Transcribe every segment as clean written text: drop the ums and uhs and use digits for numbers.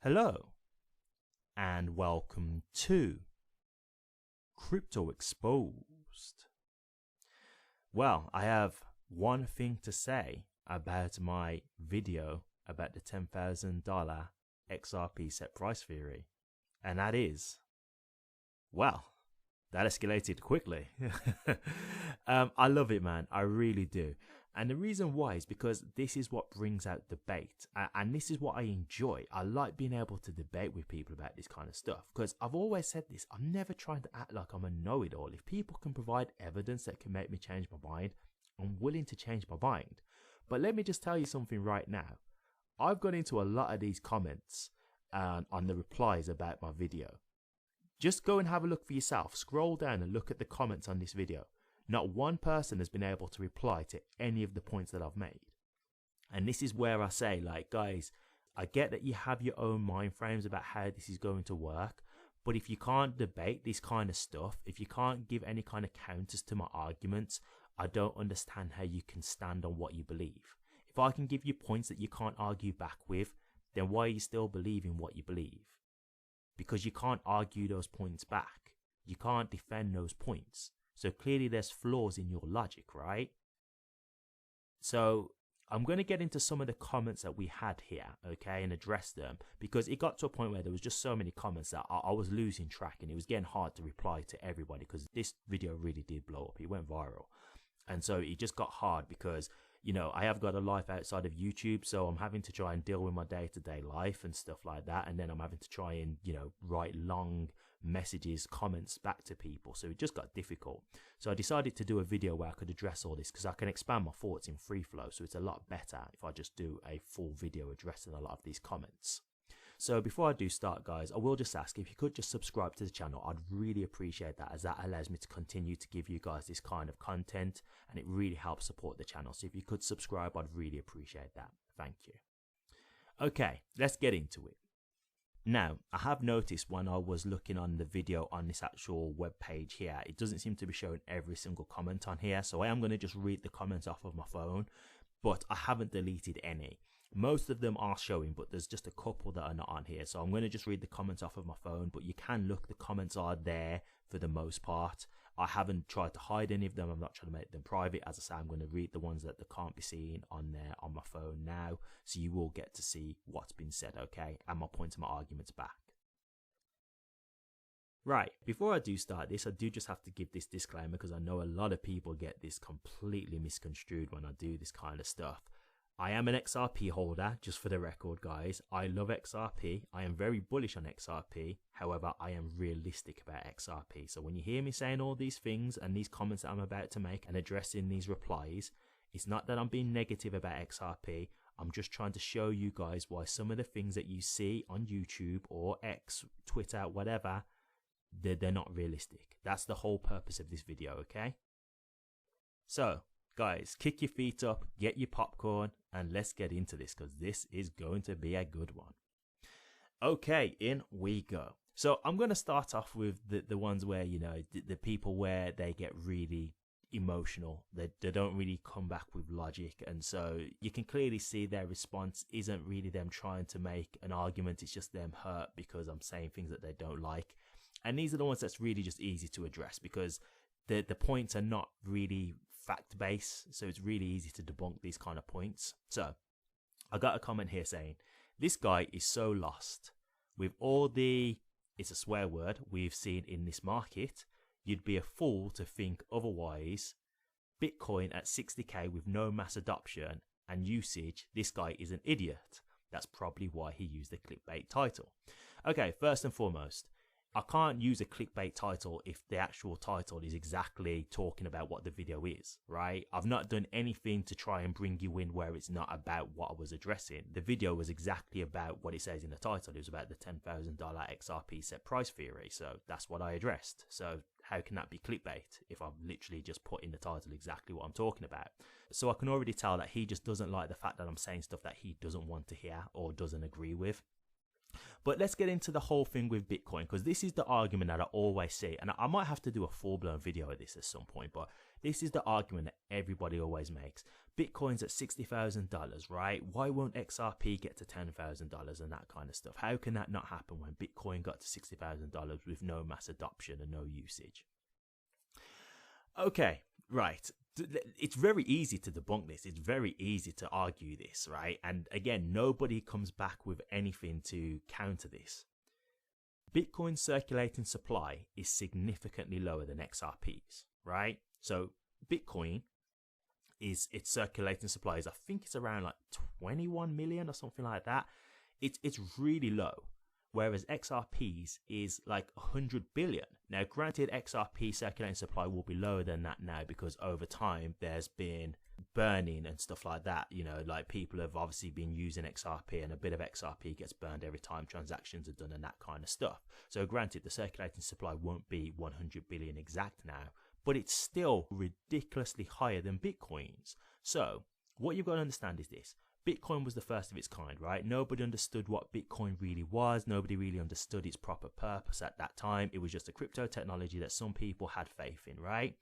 Hello and welcome to Crypto Exposed. Well, I have one thing to say about my video about the $10,000 XRP set price theory, and that is, well, that escalated quickly. I love it, man. I really do. And the reason why is because this is what brings out debate. And this is what I enjoy. I like being able to debate with people about this kind of stuff. Because I've always said this. I'm never trying to act like I'm a know-it-all. If people can provide evidence that can make me change my mind, I'm willing to change my mind. But let me just tell you something right now. I've got into a lot of these comments on the replies about my video. Just go and have a look for yourself. Scroll down and look at the comments on this video. Not one person has been able to reply to any of the points that I've made. And this is where I say, like, guys, I get that you have your own mind frames about how this is going to work. But if you can't debate this kind of stuff, if you can't give any kind of counters to my arguments, I don't understand how you can stand on what you believe. If I can give you points that you can't argue back with, then why are you still believing what you believe? Because you can't argue those points back. You can't defend those points. So clearly there's flaws in your logic, right? So I'm going to get into some of the comments that we had here, okay, and address them, because it got to a point where there was just so many comments that I was losing track, and it was getting hard to reply to everybody because this video really did blow up. It went viral. And so it just got hard because, you know, I have got a life outside of YouTube, so I'm having to try and deal with my day-to-day life and stuff like that. And then I'm having to try and, you know, write long messages, comments back to people. So it just got difficult. So I decided to do a video where I could address all this because I can expand my thoughts in free flow. So it's a lot better if I just do a full video addressing a lot of these comments. So before I do start, guys, I will just ask if you could just subscribe to the channel. I'd really appreciate that, as that allows me to continue to give you guys this kind of content, and it really helps support the channel. So if you could subscribe, I'd really appreciate that. Thank you. Okay, let's get into it. Now, I have noticed when I was looking on the video on this actual web page here, it doesn't seem to be showing every single comment on here. So I am going to just read the comments off of my phone, but I haven't deleted any. Most of them are showing, but there's just a couple that are not on here. So I'm going to just read the comments off of my phone, but you can look, the comments are there for the most part. I haven't tried to hide any of them. I'm not trying to make them private. As I say, I'm going to read the ones that can't be seen on there on my phone now. So you will get to see what's been said, okay? And my points and my arguments back. Right, before I do start this, I do just have to give this disclaimer because I know a lot of people get this completely misconstrued when I do this kind of stuff. I am an XRP holder, just for the record, guys. I love XRP. I am very bullish on XRP. However, I am realistic about XRP. So when you hear me saying all these things and these comments that I'm about to make and addressing these replies, it's not that I'm being negative about XRP. I'm just trying to show you guys why some of the things that you see on YouTube or X, Twitter, whatever, they're not realistic. That's the whole purpose of this video, okay? So, guys, kick your feet up, get your popcorn, and let's get into this because this is going to be a good one. Okay, in we go. So I'm going to start off with the ones where, you know, the people where they get really emotional. They don't really come back with logic. And so you can clearly see their response isn't really them trying to make an argument. It's just them hurt because I'm saying things that they don't like. And these are the ones that's really just easy to address because the points are not really fact-based, so it's really easy to debunk these kind of points. So I got a comment here saying, this guy is so lost. With all the, it's a swear word, we've seen in this market, you'd be a fool to think otherwise. Bitcoin at 60k with no mass adoption and usage, this guy is an idiot. That's probably why he used the clickbait title. Okay, first and foremost, I can't use a clickbait title if the actual title is exactly talking about what the video is, right? I've not done anything to try and bring you in where it's not about what I was addressing. The video was exactly about what it says in the title. It was about the $10,000 XRP set price theory. So that's what I addressed. So how can that be clickbait if I've literally just put in the title exactly what I'm talking about? So I can already tell that he just doesn't like the fact that I'm saying stuff that he doesn't want to hear or doesn't agree with. But let's get into the whole thing with Bitcoin, because this is the argument that I always see, and I might have to do a full-blown video of this at some point, but this is the argument that everybody always makes. Bitcoin's at $60,000, right? Why won't XRP get to $10,000 and that kind of stuff? How can that not happen when Bitcoin got to $60,000 with no mass adoption and no usage? Okay, right. It's very easy to debunk this. It's very easy to argue this, right? And again, nobody comes back with anything to counter this. Bitcoin's circulating supply is significantly lower than XRP's, right? So Bitcoin its circulating supply is, I think it's around like 21 million or something like that. It's really low, whereas XRP's is like 100 billion. Now granted, XRP circulating supply will be lower than that now because over time there's been burning and stuff like that. You know, like people have obviously been using XRP and a bit of XRP gets burned every time transactions are done and that kind of stuff. So granted, the circulating supply won't be 100 billion exact now, but it's still ridiculously higher than Bitcoin's. So what you've got to understand is this. Bitcoin was the first of its kind, right? Nobody understood what Bitcoin really was. Nobody really understood its proper purpose at that time. It was just a crypto technology that some people had faith in, right?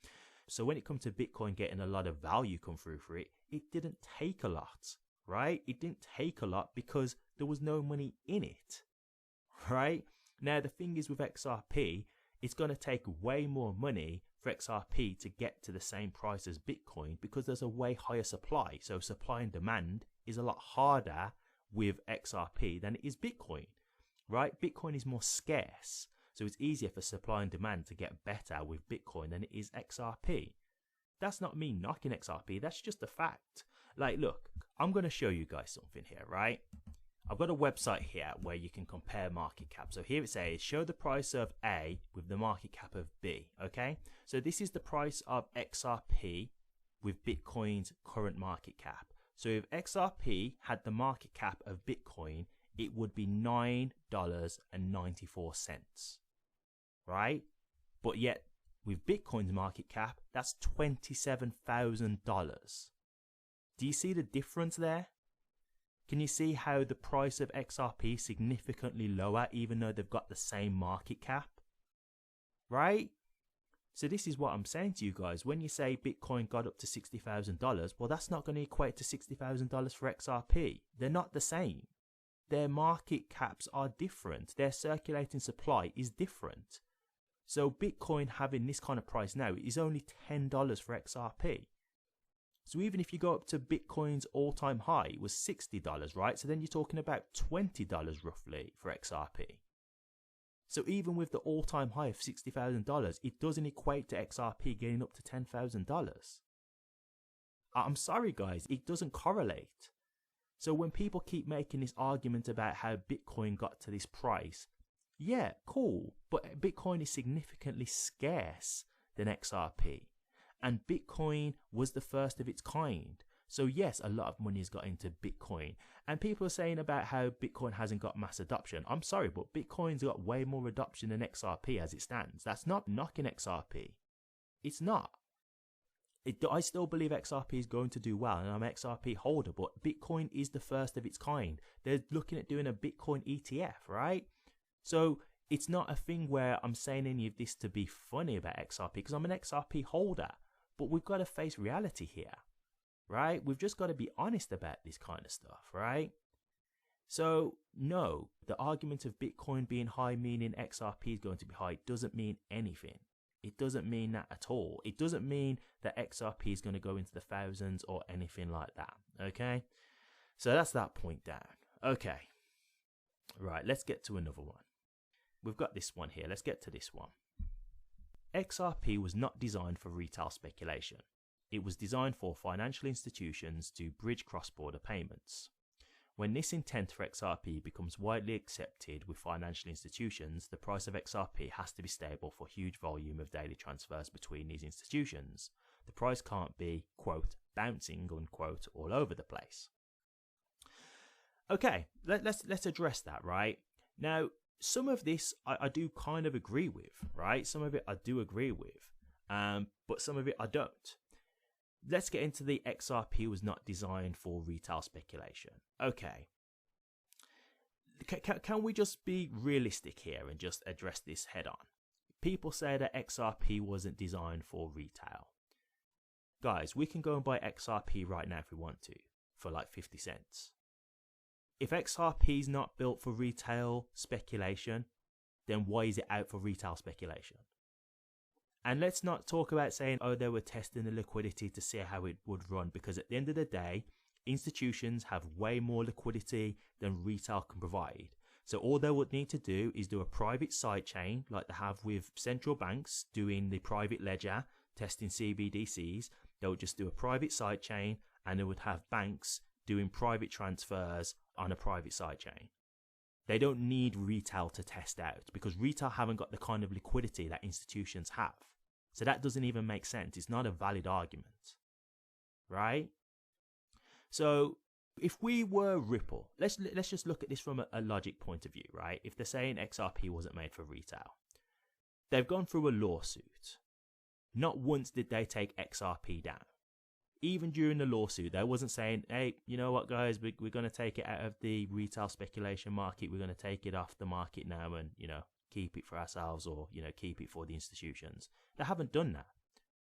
So when it comes to Bitcoin getting a lot of value come through for it, it didn't take a lot, right? It didn't take a lot because there was no money in it, right? Now, the thing is with XRP, it's going to take way more money for XRP to get to the same price as Bitcoin because there's a way higher supply. So supply and demand is a lot harder with XRP than it is Bitcoin, right? Bitcoin is more scarce. So it's easier for supply and demand to get better with Bitcoin than it is XRP. That's not me knocking XRP. That's just a fact. Like, look, I'm going to show you guys something here, right? I've got a website here where you can compare market cap. So here it says, show the price of A with the market cap of B, okay? So this is the price of XRP with Bitcoin's current market cap. So if XRP had the market cap of Bitcoin, it would be $9.94, right? But yet with Bitcoin's market cap, that's $27,000. Do you see the difference there? Can you see how the price of XRP is significantly lower even though they've got the same market cap? Right? So this is what I'm saying to you guys. When you say Bitcoin got up to $60,000, well, that's not going to equate to $60,000 for XRP. They're not the same. Their market caps are different. Their circulating supply is different. So Bitcoin having this kind of price now is only $10 for XRP. So even if you go up to Bitcoin's all-time high, it was $60, right? So then you're talking about $20 roughly for XRP. So even with the all-time high of $60,000, it doesn't equate to XRP getting up to $10,000. I'm sorry, guys, it doesn't correlate. So when people keep making this argument about how Bitcoin got to this price, yeah, cool, but Bitcoin is significantly scarce than XRP. And Bitcoin was the first of its kind. So yes, a lot of money has got into Bitcoin. And people are saying about how Bitcoin hasn't got mass adoption. I'm sorry, but Bitcoin's got way more adoption than XRP as it stands. That's not knocking XRP. It's not. I still believe XRP is going to do well, and I'm an XRP holder, but Bitcoin is the first of its kind. They're looking at doing a Bitcoin ETF, right? So it's not a thing where I'm saying any of this to be funny about XRP, because I'm an XRP holder. But we've got to face reality here, right? We've just got to be honest about this kind of stuff, right? So, no, the argument of Bitcoin being high meaning XRP is going to be high doesn't mean anything. It doesn't mean that at all. It doesn't mean that XRP is going to go into the thousands or anything like that, okay? So that's that point down. Okay, right, let's get to another one. We've got this one here. Let's get to this one. XRP was not designed for retail speculation. It was designed for financial institutions to bridge cross-border payments. When this intent for XRP becomes widely accepted with financial institutions, the price of XRP has to be stable for huge volume of daily transfers between these institutions. The price can't be, quote, bouncing, unquote, all over the place. Okay, let's address that, right? Now, some of this I do kind of agree with, right? Some of it I do agree with, but some of it I don't. Let's get into the XRP was not designed for retail speculation. Okay. Can we just be realistic here and just address this head on? People say that XRP wasn't designed for retail. guys, we can go and buy XRP right now if we want to for like 50 cents. If XRP is not built for retail speculation, then why is it out for retail speculation? And let's not talk about saying, oh, they were testing the liquidity to see how it would run, because at the end of the day, institutions have way more liquidity than retail can provide. So all they would need to do is do a private sidechain like they have with central banks doing the private ledger, testing CBDCs. They would just do a private sidechain, and they would have banks doing private transfers on a private sidechain. They don't need retail to test out, because retail haven't got the kind of liquidity that institutions have. So that doesn't even make sense. It's not a valid argument, right? So if we were Ripple, let's just look at this from a logic point of view, right? If they're saying XRP wasn't made for retail, they've gone through a lawsuit. Not once did they take XRP down. Even during the lawsuit, they wasn't saying, hey, you know what, guys, we're going to take it out of the retail speculation market. We're going to take it off the market now and, keep it for ourselves, or, keep it for the institutions. They haven't done that.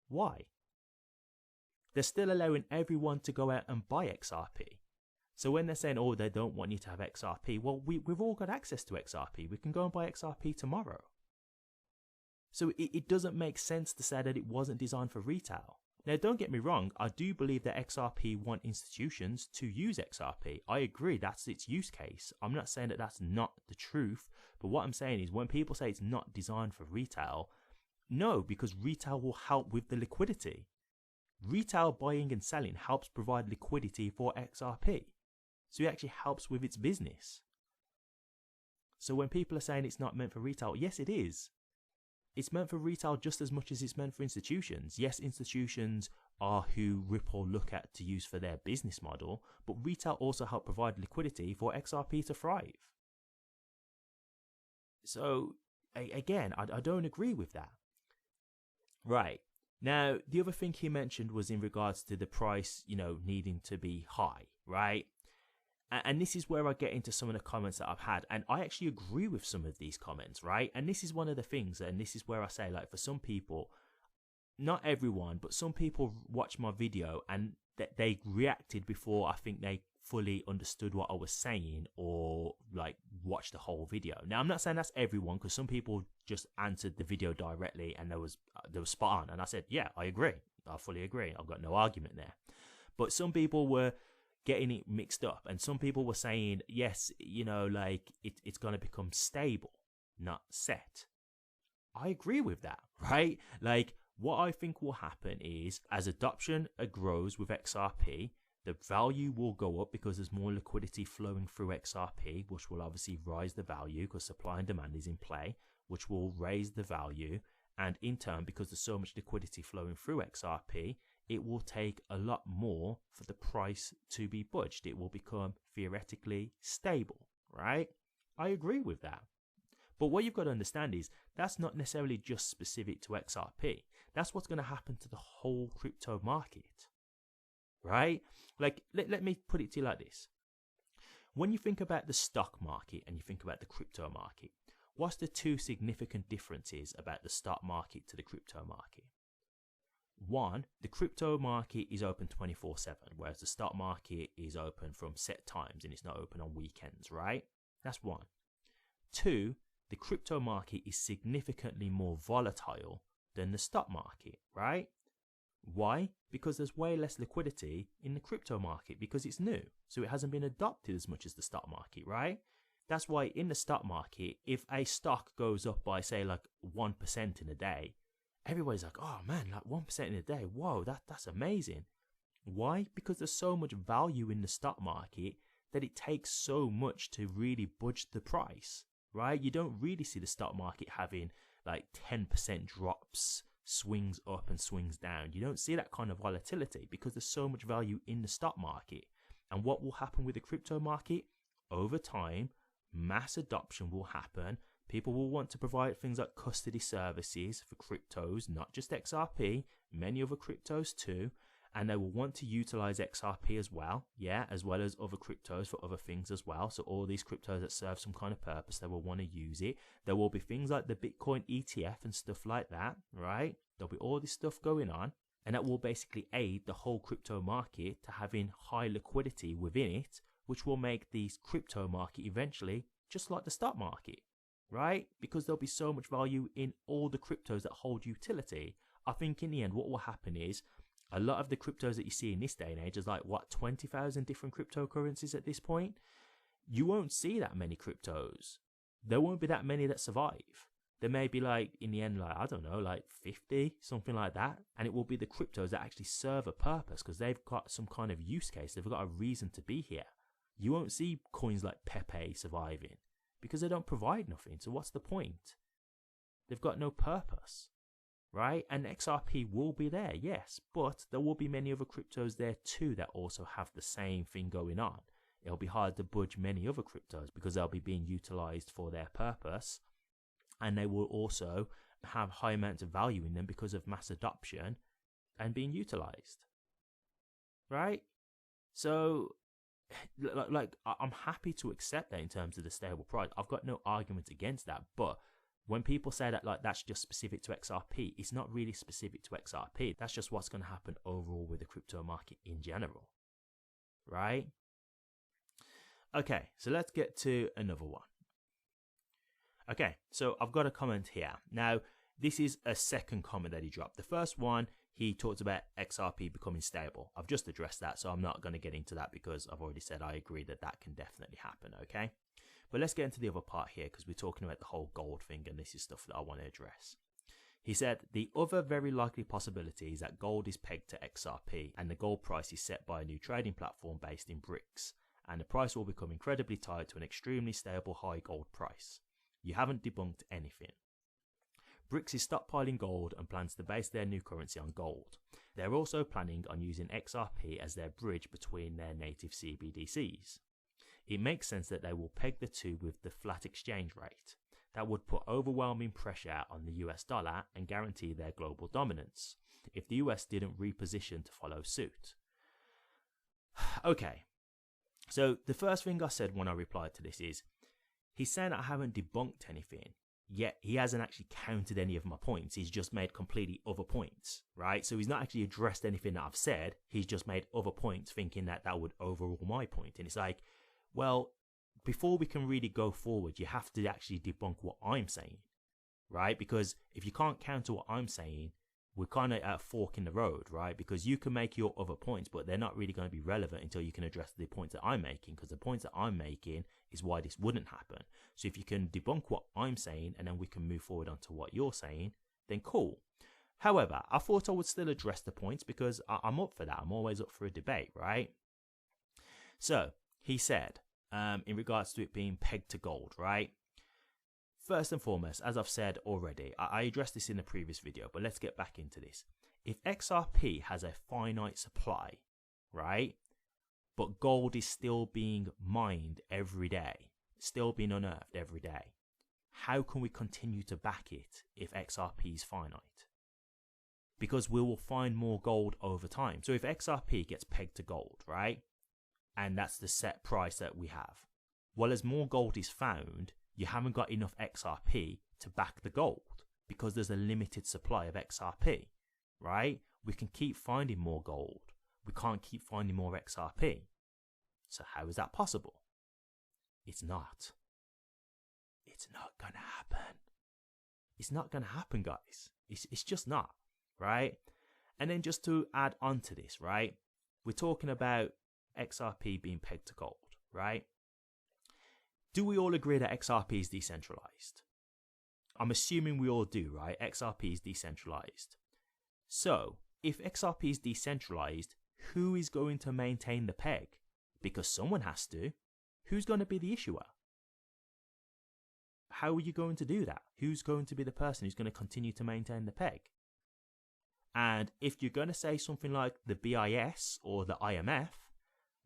Why? They're still allowing everyone to go out and buy XRP. So when they're saying, oh, they don't want you to have XRP, well, we've all got access to XRP. We can go and buy XRP tomorrow. So it doesn't make sense to say that it wasn't designed for retail. Now, don't get me wrong, I do believe that XRP want institutions to use XRP. I agree, that's its use case. I'm not saying that that's not the truth, but what I'm saying is when people say it's not designed for retail, no, because retail will help with the liquidity. Retail buying and selling helps provide liquidity for XRP. So it actually helps with its business. So when people are saying it's not meant for retail, yes, it is. It's meant for retail just as much as it's meant for institutions. Yes, institutions are who Ripple look at to use for their business model, but retail also help provide liquidity for XRP to thrive. So again, I don't agree with that. Right. Now, the other thing he mentioned was in regards to the price, needing to be high, right? And this is where I get into some of the comments that I've had. And I actually agree with some of these comments, right? And this is one of the things, and this is where I say, like, for some people, not everyone, but some people watch my video and that they reacted before I think they fully understood what I was saying, or like watched the whole video. Now, I'm not saying that's everyone, because some people just answered the video directly and they was spot on. And I said, yeah, I agree. I fully agree. I've got no argument there. But some people were getting it mixed up, and some people were saying, yes, it's going to become stable, not set. I agree with that, right? Like, what I think will happen is, as adoption grows with XRP, the value will go up because there's more liquidity flowing through XRP, which will obviously rise the value because supply and demand is in play, which will raise the value. And in turn, because there's so much liquidity flowing through XRP, it will take a lot more for the price to be budged. It will become theoretically stable, right? I agree with that. But what you've got to understand is that's not necessarily just specific to XRP. That's what's going to happen to the whole crypto market, right? Like, let me put it to you like this. When you think about the stock market and you think about the crypto market, what's the two significant differences about the stock market to the crypto market? One, the crypto market is open 24/7, whereas the stock market is open from set times and it's not open on weekends, right? That's one. Two, the crypto market is significantly more volatile than the stock market, right? Why? Because there's way less liquidity in the crypto market because it's new. So it hasn't been adopted as much as the stock market, right? That's why in the stock market, if a stock goes up by, say, like 1% in a day, everybody's like, oh man, like 1% in a day. Whoa, that's amazing. Why? Because there's so much value in the stock market that it takes so much to really budge the price, right? You don't really see the stock market having like 10% drops, swings up and swings down. You don't see that kind of volatility because there's so much value in the stock market. And what will happen with the crypto market? Over time, mass adoption will happen. People will want to provide things like custody services for cryptos, not just XRP, many other cryptos too. And they will want to utilize XRP as well, as well as other cryptos for other things as well. So all these cryptos that serve some kind of purpose, they will want to use it. There will be things like the Bitcoin ETF and stuff like that, right? There'll be all this stuff going on. And that will basically aid the whole crypto market to having high liquidity within it, which will make the crypto market eventually just like the stock market, right? Because there'll be so much value in all the cryptos that hold utility. I think in the end, what will happen is a lot of the cryptos that you see in this day and age is like, what, 20,000 different cryptocurrencies at this point? You won't see that many cryptos. There won't be that many that survive. There may be like, in the end, like, I don't know, like 50, something like that. And it will be the cryptos that actually serve a purpose because they've got some kind of use case. They've got a reason to be here. You won't see coins like Pepe surviving because they don't provide nothing. So what's the point? They've got no purpose, right? And XRP will be there, yes, but there will be many other cryptos there too that also have the same thing going on. It'll be hard to budge many other cryptos because they'll be being utilized for their purpose. And they will also have high amounts of value in them because of mass adoption and being utilized, right? So, like, I'm happy to accept that in terms of the stable price. I've got no argument against that. But when people say that, like, that's just specific to XRP, it's not really specific to XRP. That's just what's going to happen overall with the crypto market in general, right? Okay, so let's get to another one. Okay, so I've got a comment here. Now, this is a second comment that he dropped. The first one, he talked about XRP becoming stable. I've just addressed that, so I'm not going to get into that because I've already said I agree that that can definitely happen, okay? But let's get into the other part here because we're talking about the whole gold thing, and this is stuff that I want to address. He said, the other very likely possibility is that gold is pegged to XRP and the gold price is set by a new trading platform based in BRICS, and the price will become incredibly tied to an extremely stable high gold price. You haven't debunked anything. BRICS is stockpiling gold and plans to base their new currency on gold. They're also planning on using XRP as their bridge between their native CBDCs. It makes sense that they will peg the two with the flat exchange rate. That would put overwhelming pressure on the US dollar and guarantee their global dominance if the US didn't reposition to follow suit. Okay, so the first thing I said when I replied to this is, he's saying I haven't debunked anything, yet he hasn't actually countered any of my points. He's just made completely other points, right? So he's not actually addressed anything that I've said. He's just made other points thinking that that would overrule my point. And it's like, well, before we can really go forward, you have to actually debunk what I'm saying, right? Because if you can't counter what I'm saying, we're kind of at a fork in the road, right? Because you can make your other points, but they're not really going to be relevant until you can address the points that I'm making, because the points that I'm making is why this wouldn't happen. So if you can debunk what I'm saying and then we can move forward onto what you're saying, then cool. However, I thought I would still address the points because I'm up for that. I'm always up for a debate, right? So he said, in regards to it being pegged to gold, right? First and foremost, as I've said already, I addressed this in the previous video, but let's get back into this. If XRP has a finite supply, right, but gold is still being mined every day, still being unearthed every day, how can we continue to back it if XRP is finite? Because we will find more gold over time. So if XRP gets pegged to gold, right, and that's the set price that we have, well, as more gold is found, you haven't got enough XRP to back the gold because there's a limited supply of XRP, right? We can keep finding more gold. We can't keep finding more XRP. So how is that possible? It's not. It's not going to happen. It's not going to happen, guys. It's just not, right? And then just to add on to this, right? We're talking about XRP being pegged to gold, right? Do we all agree that XRP is decentralized? I'm assuming we all do, right? XRP is decentralized. So, if XRP is decentralized, who is going to maintain the peg? Because someone has to. Who's going to be the issuer? How are you going to do that? Who's going to be the person who's going to continue to maintain the peg? And if you're going to say something like the BIS or the IMF,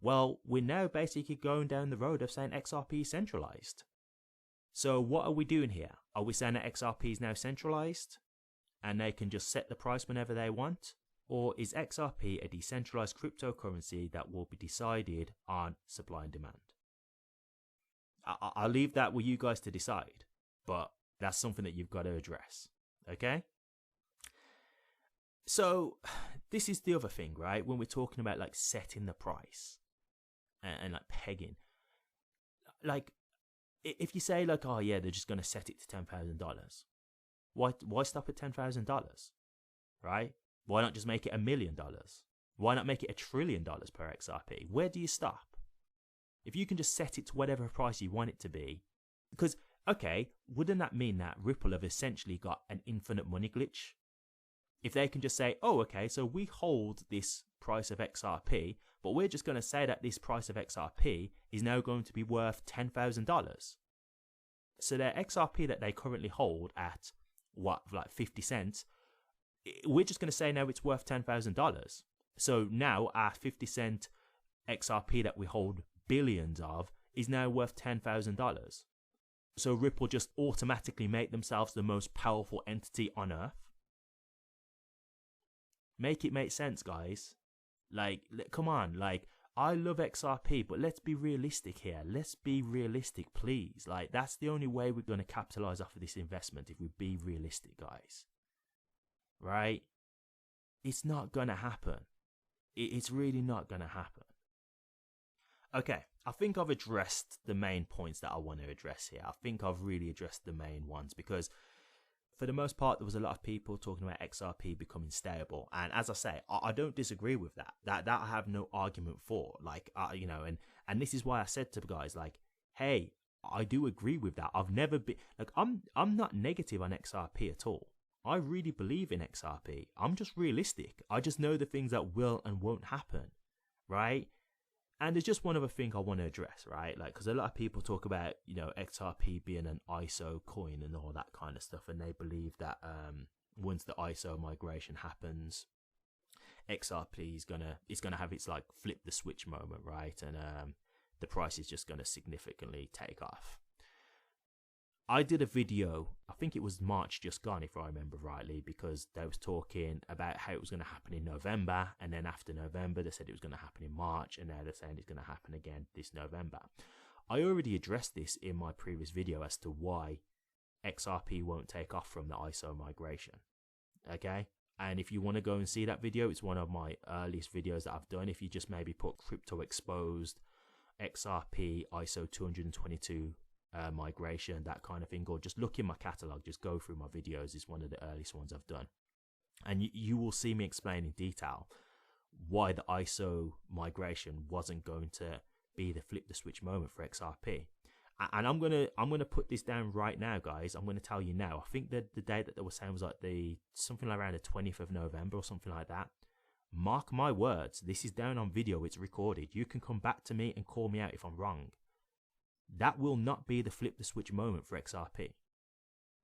well, we're now basically going down the road of saying XRP is centralized. So what are we doing here? Are we saying that XRP is now centralized and they can just set the price whenever they want? Or is XRP a decentralized cryptocurrency that will be decided on supply and demand? I'll leave that with you guys to decide, but that's something that you've got to address, okay? So this is the other thing, right? When we're talking about like setting the price and like pegging, like if you say like, oh yeah, they're just going to set it to $10,000, why stop at $10,000, right? Why not just make it $1 million? Why not make it $1 trillion per XRP? Where do you stop? If you can just set it to whatever price you want it to be, because, okay, wouldn't that mean that Ripple have essentially got an infinite money glitch? If they can just say, oh, okay, so we hold this price of XRP, but we're just going to say that this price of XRP is now going to be worth $10,000. So their XRP that they currently hold at, what, like 50 cents, we're just going to say now it's worth $10,000. So now our 50-cent XRP that we hold billions of is now worth $10,000. So Ripple just automatically make themselves the most powerful entity on Earth. Make it make sense, guys. Like, come on. Like, I love XRP, but let's be realistic here. Let's be realistic, please. Like, that's the only way we're going to capitalize off of this investment, if we be realistic, guys. Right? It's not going to happen. It's really not going to happen. Okay, I think I've addressed the main points that I want to address here. I think I've really addressed the main ones, because for the most part, there was a lot of people talking about XRP becoming stable. And as I say, I don't disagree with that. That I have no argument for. Like, you know, and this is why I said to the guys, like, hey, I do agree with that. I've never been, like, I'm not negative on XRP at all. I really believe in XRP. I'm just realistic. I just know the things that will and won't happen, right? And there's just one other thing I want to address, right? Like, because a lot of people talk about, you know, XRP being an ISO coin and all that kind of stuff, and they believe that once the ISO migration happens, XRP is gonna have its like flip the switch moment, right? And the price is just gonna significantly take off. I did a video, I think it was March just gone, if I remember rightly, because they was talking about how it was going to happen in November, and then after November they said it was going to happen in March, and now they're saying it's going to happen again this November. I already addressed this in my previous video as to why XRP won't take off from the ISO migration. Okay? And if you want to go and see that video, it's one of my earliest videos that I've done. If you just maybe put crypto exposed XRP ISO 222 migration, that kind of thing, or just look in my catalog, just go through my videos. It's one of the earliest ones I've done, and you will see me explain in detail why the ISO migration wasn't going to be the flip the switch moment for XRP. And I'm gonna put this down right now, guys. I'm gonna tell you now. I think that the date that they were saying was like something around the 20th of November or something like that. Mark my words, this is down on video, it's recorded. You can come back to me and call me out if I'm wrong. That will not be the flip the switch moment for XRP.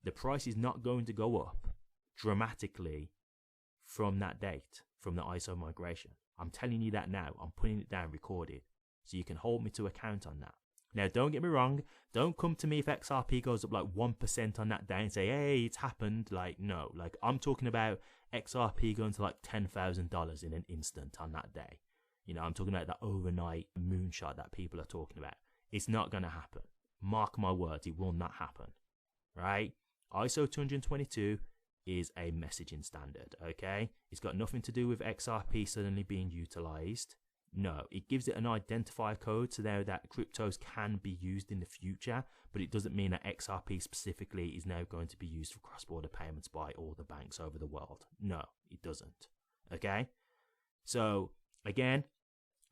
The price is not going to go up dramatically from that date, from the ISO migration. I'm telling you that now. I'm putting it down recorded, so you can hold me to account on that. Now, don't get me wrong. Don't come to me if XRP goes up like 1% on that day and say, hey, it's happened. Like, no. Like, I'm talking about XRP going to like $10,000 in an instant on that day. You know, I'm talking about that overnight moonshot that people are talking about. It's not going to happen. Mark my words, it will not happen. Right? ISO 222 is a messaging standard, okay? It's got nothing to do with XRP suddenly being utilized. No, it gives it an identifier code so that cryptos can be used in the future, but it doesn't mean that XRP specifically is now going to be used for cross-border payments by all the banks over the world. No, it doesn't. Okay? So, again,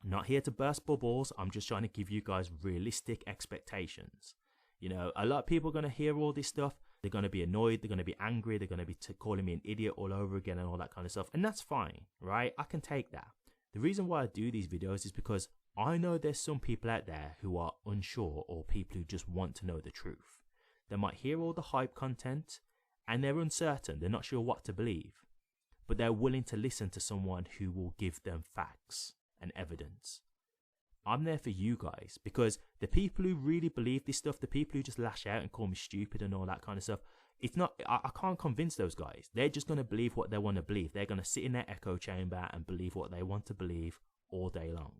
not here to burst bubbles. I'm just trying to give you guys realistic expectations. You know, a lot of people are going to hear all this stuff. They're going to be annoyed. They're going to be angry. They're going to be calling me an idiot all over again and all that kind of stuff. And that's fine, right? I can take that. The reason why I do these videos is because I know there's some people out there who are unsure, or people who just want to know the truth. They might hear all the hype content and they're uncertain. They're not sure what to believe, but they're willing to listen to someone who will give them facts and evidence. I'm there for you guys, because the people who really believe this stuff, the people who just lash out and call me stupid and all that kind of stuff, it's not, I can't convince those guys. They're just going to believe what they want to believe. They're going to sit in their echo chamber and believe what they want to believe all day long.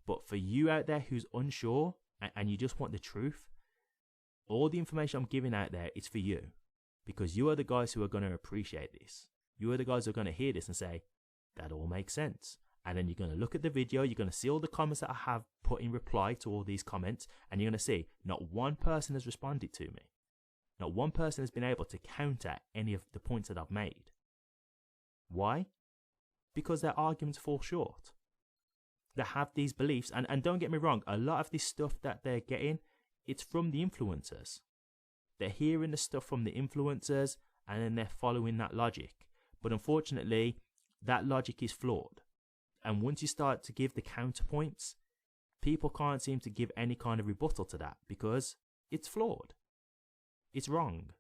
But for you out there who's unsure and you just want the truth, all the information I'm giving out there is for you, because you are the guys who are going to appreciate this. You are the guys who are going to hear this and say, that all makes sense. And then you're going to look at the video, you're going to see all the comments that I have put in reply to all these comments, and you're going to see not one person has responded to me. Not one person has been able to counter any of the points that I've made. Why? Because their arguments fall short. They have these beliefs, and don't get me wrong, a lot of this stuff that they're getting, it's from the influencers. They're hearing the stuff from the influencers, and then they're following that logic. But unfortunately, that logic is flawed. And once you start to give the counterpoints, people can't seem to give any kind of rebuttal to that because it's flawed. It's wrong.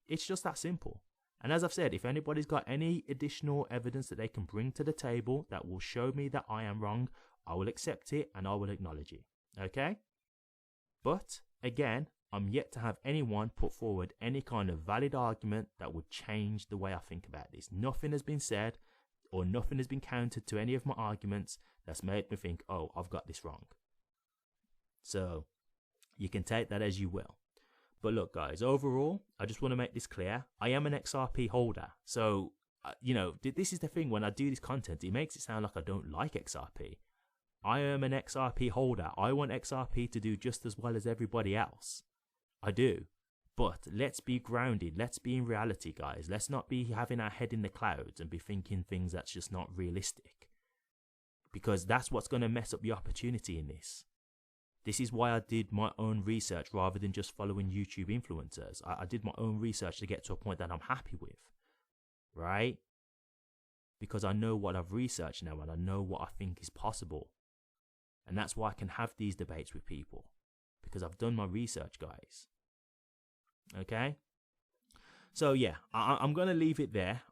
It's just that simple. And as I've said, if anybody's got any additional evidence that they can bring to the table that will show me that I am wrong, I will accept it and I will acknowledge it. Okay? But again, I'm yet to have anyone put forward any kind of valid argument that would change the way I think about this. Nothing has been said or nothing has been countered to any of my arguments that's made me think, oh, I've got this wrong. So you can take that as you will. But look, guys, overall, I just want to make this clear. I am an XRP holder. So, this is the thing. When I do this content, it makes it sound like I don't like XRP. I am an XRP holder. I want XRP to do just as well as everybody else. I do. But let's be grounded. Let's be in reality, guys. Let's not be having our head in the clouds and be thinking things that's just not realistic. Because that's what's going to mess up the opportunity in this. This is why I did my own research rather than just following YouTube influencers. I did my own research to get to a point that I'm happy with. Right? Because I know what I've researched now and I know what I think is possible. And that's why I can have these debates with people. Because I've done my research, guys. Okay? So yeah, I'm going to leave it there.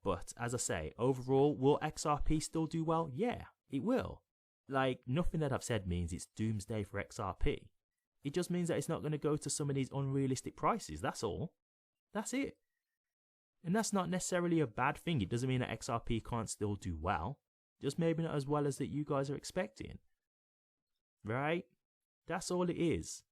But as I say, overall, will XRP still do well? Yeah, it will. Like, nothing that I've said means it's doomsday for XRP. It just means that it's not going to go to some of these unrealistic prices. That's all. That's it. And that's not necessarily a bad thing. It doesn't mean that XRP can't still do well. Just maybe not as well as that you guys are expecting. Right? That's all it is.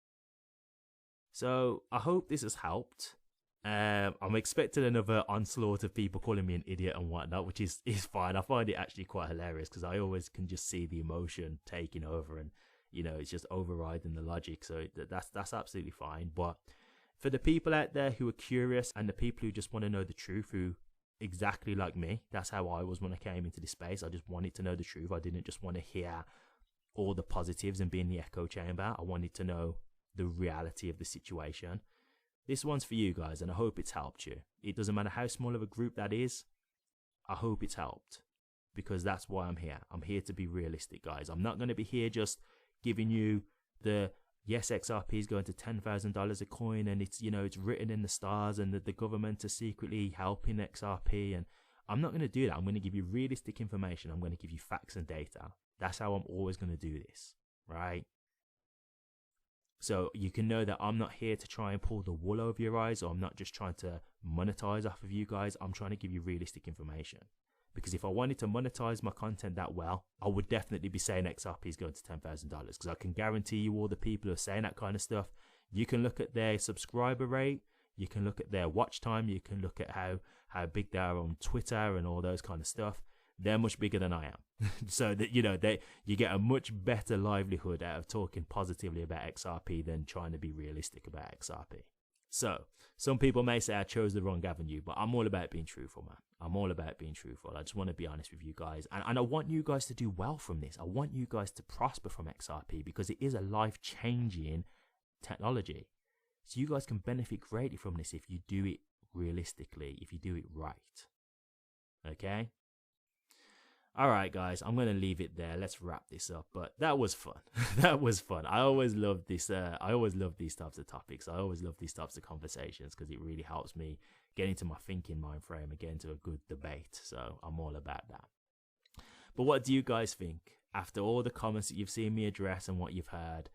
So I hope this has helped. I'm expecting another onslaught of people calling me an idiot and whatnot, which is fine. I find it actually quite hilarious because I always can just see the emotion taking over and, it's just overriding the logic. So that's absolutely fine. But for the people out there who are curious and the people who just want to know the truth, who exactly like me, that's how I was when I came into this space. I just wanted to know the truth. I didn't just want to hear all the positives and be in the echo chamber. I wanted to know the reality of the situation. This one's for you guys, and I hope it's helped you. It doesn't matter how small of a group that is. I hope it's helped, because that's why I'm here. I'm here to be realistic, guys. I'm not going to be here just giving you the, yes, XRP is going to $10,000 a coin, and it's, it's written in the stars, and the government is secretly helping XRP. And I'm not going to do that. I'm going to give you realistic information. I'm going to give you facts and data. That's how I'm always going to do this, right? So you can know that I'm not here to try and pull the wool over your eyes, or I'm not just trying to monetize off of you guys. I'm trying to give you realistic information. Because if I wanted to monetize my content that well, I would definitely be saying XRP is going to $10,000. Because I can guarantee you all the people who are saying that kind of stuff, you can look at their subscriber rate, you can look at their watch time, you can look at how big they are on Twitter and all those kind of stuff. They're much bigger than I am. So that, you get a much better livelihood out of talking positively about XRP than trying to be realistic about XRP. So some people may say I chose the wrong avenue, but I'm all about being truthful, man. I'm all about being truthful. I just want to be honest with you guys. And I want you guys to do well from this. I want you guys to prosper from XRP because it is a life-changing technology. So you guys can benefit greatly from this if you do it realistically, if you do it right. Okay? Alright guys, I'm going to leave it there. Let's wrap this up. But that was fun. That was fun. I always love this. I always love these types of topics. I always love these types of conversations because it really helps me get into my thinking mind frame and get into a good debate. So I'm all about that. But what do you guys think? After all the comments that you've seen me address and what you've heard,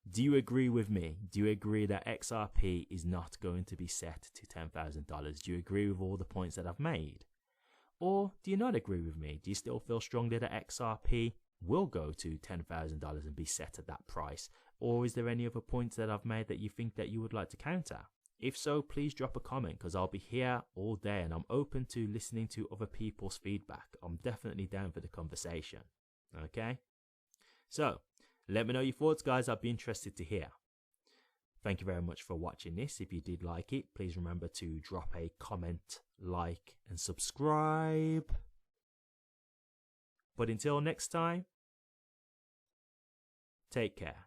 do you agree with me? Do you agree that XRP is not going to be set to $10,000? Do you agree with all the points that I've made? Or do you not agree with me? Do you still feel strongly that XRP will go to $10,000 and be set at that price? Or is there any other points that I've made that you think that you would like to counter? If so, please drop a comment, because I'll be here all day and I'm open to listening to other people's feedback. I'm definitely down for the conversation. Okay? So, let me know your thoughts, guys. I'd be interested to hear. Thank you very much for watching this. If you did like it, please remember to drop a comment, like, and subscribe. But until next time, take care.